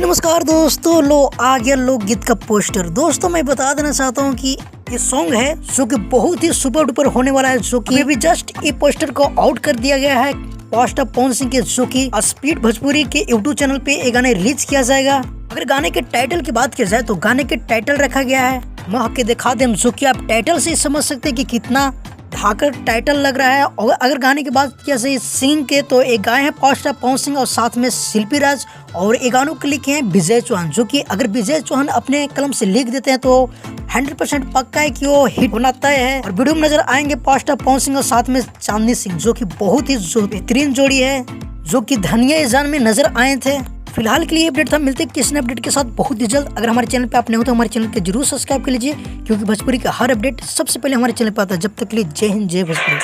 नमस्कार दोस्तों, लो आ गया लोकगीत का पोस्टर। दोस्तों मैं बता देना चाहता हूँ कि ये सॉन्ग है जो कि बहुत ही सुपर डुपर होने वाला है, जो कि अभी जस्ट ये पोस्टर को आउट कर दिया गया है पास्टर पवन सिंह के, जो कि स्पीड भोजपुरी के यूट्यूब चैनल पे ये गाने रिलीज किया जाएगा। अगर गाने के टाइटल की बात की जाए तो गाने के टाइटल रखा गया है मह के दिखा दे, जो कि आप टाइटल से समझ सकते हैं कि कितना धाकर टाइटल लग रहा है। और अगर गाने की बात किया जाए सिंग के तो एक गाए हैं पास्टर पवन सिंह और साथ में शिल्पी राज, और एक गानों के लिखे हैं विजय चौहान, जो कि अगर विजय चौहान अपने कलम से लिख देते हैं तो 100% पक्का है कि वो हिट होना तय है। और वीडियो में नजर आएंगे पास्टर पवन सिंह और साथ में चांदनी सिंह, जो कि बहुत ही बेहतरीन जोड़ी है, जो कि धनिया जान में नजर आए थे। फिलहाल के लिए अपडेट था, मिलते हैं किसी अपडेट के साथ बहुत ही जल्द। अगर हमारे चैनल पे आप नए हो तो हमारे चैनल को जरूर सब्सक्राइब कर लीजिए, क्योंकि भोजपुरी का हर अपडेट सबसे पहले हमारे चैनल पे आता है। जब तक के लिए जय हिंद, जय भोजपुरी।